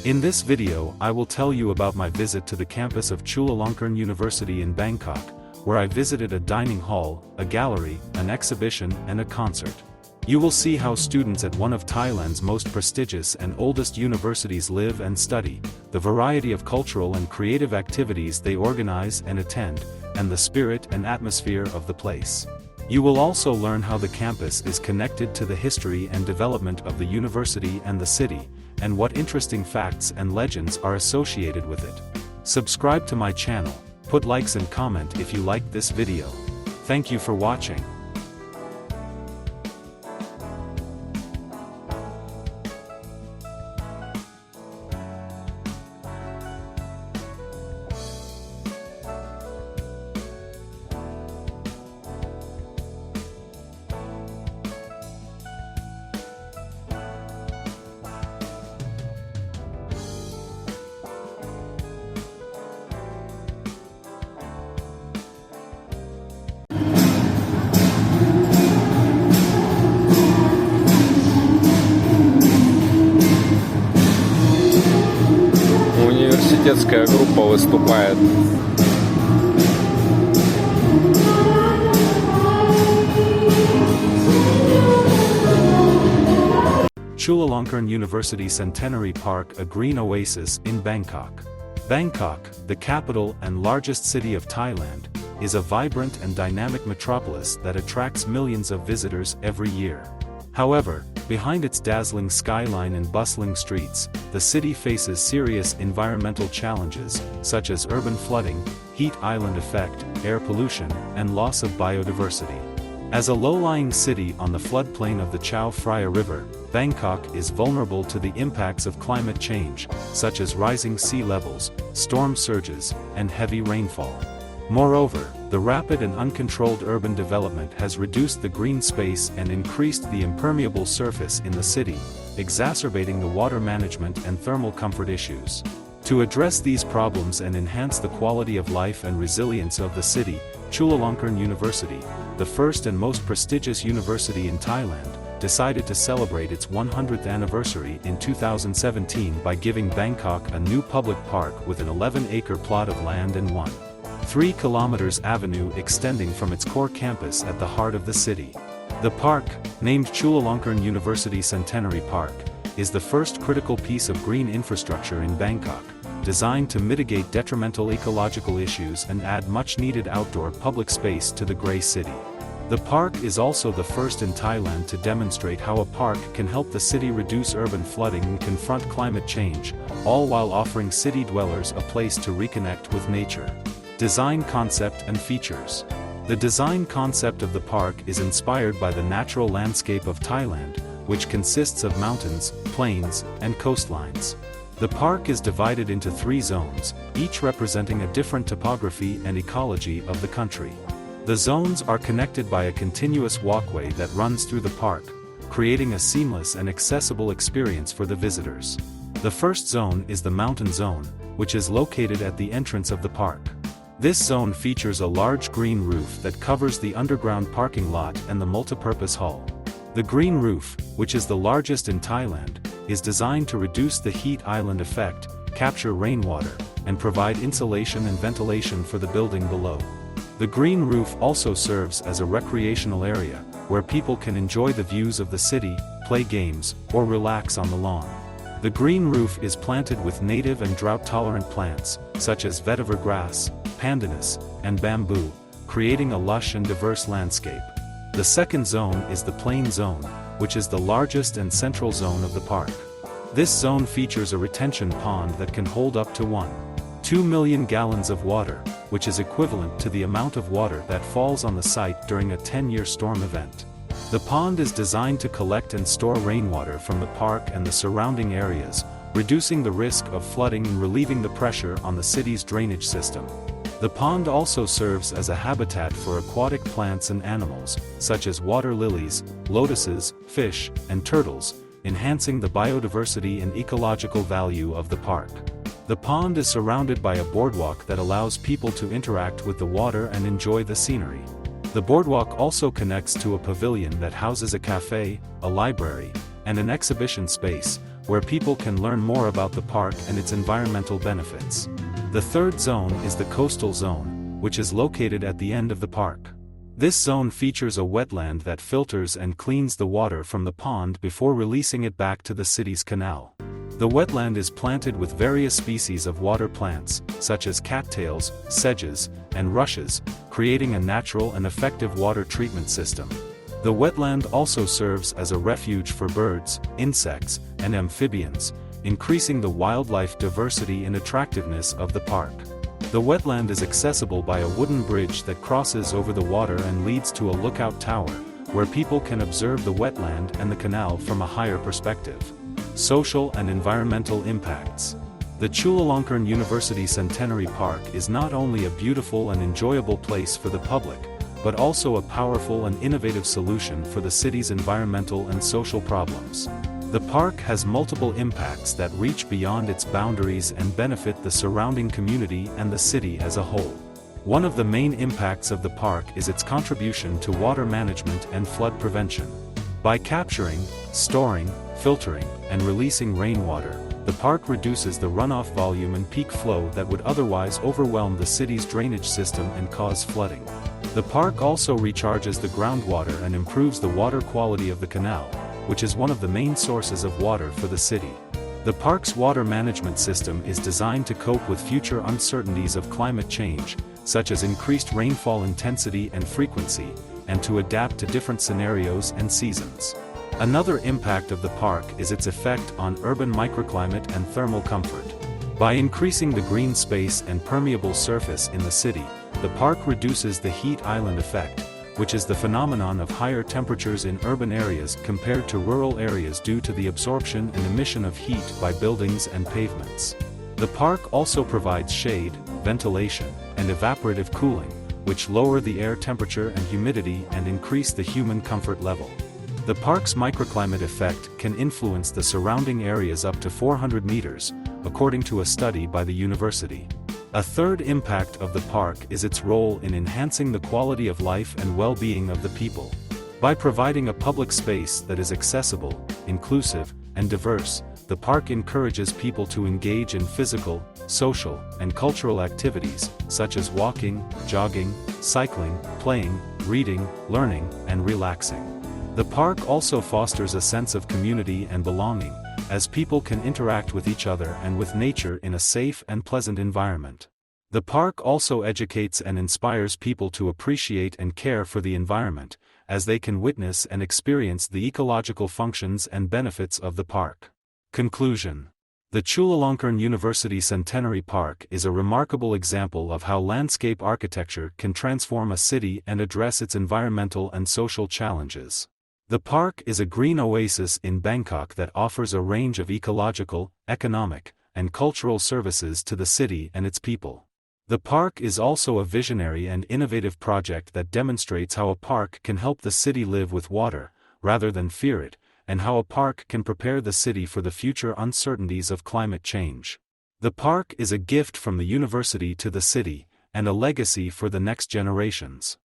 In this video I will tell you about my visit to the campus of Chulalongkorn University in Bangkok, where I visited a dining hall, a gallery, an exhibition and a concert. You will see how students at one of Thailand's most prestigious and oldest universities live and study, the variety of cultural and creative activities they organize and attend, and the spirit and atmosphere of the place. You will also learn how the campus is connected to the history and development of the university and the city, and what interesting facts and legends are associated with it. Subscribe to my channel, put likes and comment if you liked this video. Thank you for watching. Университетская группа выступает. Chulalongkorn University Centenary Park, a green oasis in Bangkok. Bangkok, the capital and largest city of Thailand, is a vibrant and dynamic metropolis that attracts millions of visitors every year. However, behind its dazzling skyline and bustling streets, the city faces serious environmental challenges, such as urban flooding, heat island effect, air pollution, and loss of biodiversity. As a low-lying city on the floodplain of the Chao Phraya River, Bangkok is vulnerable to the impacts of climate change, such as rising sea levels, storm surges, and heavy rainfall. Moreover, the rapid and uncontrolled urban development has reduced the green space and increased the impermeable surface in the city, exacerbating the water management and thermal comfort issues. To address these problems and enhance the quality of life and resilience of the city, Chulalongkorn University, the first and most prestigious university in Thailand, decided to celebrate its 100th anniversary in 2017 by giving Bangkok a new public park with an 11-acre plot of land and 1.3 kilometers avenue extending from its core campus at the heart of the city. The park, named Chulalongkorn University Centenary Park, is the first critical piece of green infrastructure in Bangkok, designed to mitigate detrimental ecological issues and add much-needed outdoor public space to the grey city. The park is also the first in Thailand to demonstrate how a park can help the city reduce urban flooding and confront climate change, all while offering city dwellers a place to reconnect with nature. Design concept and features. The design concept of the park is inspired by the natural landscape of Thailand, which consists of mountains, plains, and coastlines. The park is divided into 3 zones, each representing a different topography and ecology of the country. The zones are connected by a continuous walkway that runs through the park, creating a seamless and accessible experience for the visitors. The first zone is the mountain zone, which is located at the entrance of the park. This zone features a large green roof that covers the underground parking lot and the multipurpose hall. The green roof, which is the largest in Thailand, is designed to reduce the heat island effect, capture rainwater, and provide insulation and ventilation for the building below. The green roof also serves as a recreational area, where people can enjoy the views of the city, play games, or relax on the lawn. The green roof is planted with native and drought-tolerant plants, such as vetiver grass, pandanus, and bamboo, creating a lush and diverse landscape. The second zone is the plain zone, which is the largest and central zone of the park. This zone features a retention pond that can hold up to 1.2 million gallons of water, which is equivalent to the amount of water that falls on the site during a 10-year storm event. The pond is designed to collect and store rainwater from the park and the surrounding areas, reducing the risk of flooding and relieving the pressure on the city's drainage system. The pond also serves as a habitat for aquatic plants and animals, such as water lilies, lotuses, fish, and turtles, enhancing the biodiversity and ecological value of the park. The pond is surrounded by a boardwalk that allows people to interact with the water and enjoy the scenery. The boardwalk also connects to a pavilion that houses a cafe, a library, and an exhibition space, where people can learn more about the park and its environmental benefits. The third zone is the coastal zone, which is located at the end of the park. This zone features a wetland that filters and cleans the water from the pond before releasing it back to the city's canal. The wetland is planted with various species of water plants, such as cattails, sedges, and rushes, creating a natural and effective water treatment system. The wetland also serves as a refuge for birds, insects, and amphibians, increasing the wildlife diversity and attractiveness of the park. The wetland is accessible by a wooden bridge that crosses over the water and leads to a lookout tower, where people can observe the wetland and the canal from a higher perspective. Social and environmental impacts. The Chulalongkorn University Centenary Park is not only a beautiful and enjoyable place for the public, but also a powerful and innovative solution for the city's environmental and social problems. The park has multiple impacts that reach beyond its boundaries and benefit the surrounding community and the city as a whole. One of the main impacts of the park is its contribution to water management and flood prevention. By capturing, storing, filtering, and releasing rainwater, the park reduces the runoff volume and peak flow that would otherwise overwhelm the city's drainage system and cause flooding. The park also recharges the groundwater and improves the water quality of the canal, which is one of the main sources of water for the city. The park's water management system is designed to cope with future uncertainties of climate change, such as increased rainfall intensity and frequency, and to adapt to different scenarios and seasons. Another impact of the park is its effect on urban microclimate and thermal comfort. By increasing the green space and permeable surface in the city, the park reduces the heat island effect, which is the phenomenon of higher temperatures in urban areas compared to rural areas due to the absorption and emission of heat by buildings and pavements. The park also provides shade, ventilation, and evaporative cooling, which lower the air temperature and humidity and increase the human comfort level. The park's microclimate effect can influence the surrounding areas up to 400 meters, according to a study by the university. A third impact of the park is its role in enhancing the quality of life and well-being of the people. By providing a public space that is accessible, inclusive, and diverse, the park encourages people to engage in physical, social, and cultural activities, such as walking, jogging, cycling, playing, reading, learning, and relaxing. The park also fosters a sense of community and belonging, as people can interact with each other and with nature in a safe and pleasant environment. The park also educates and inspires people to appreciate and care for the environment, as they can witness and experience the ecological functions and benefits of the park. Conclusion. The Chulalongkorn University Centenary Park is a remarkable example of how landscape architecture can transform a city and address its environmental and social challenges. The park is a green oasis in Bangkok that offers a range of ecological, economic, and cultural services to the city and its people. The park is also a visionary and innovative project that demonstrates how a park can help the city live with water, rather than fear it, and how a park can prepare the city for the future uncertainties of climate change. The park is a gift from the university to the city, and a legacy for the next generations.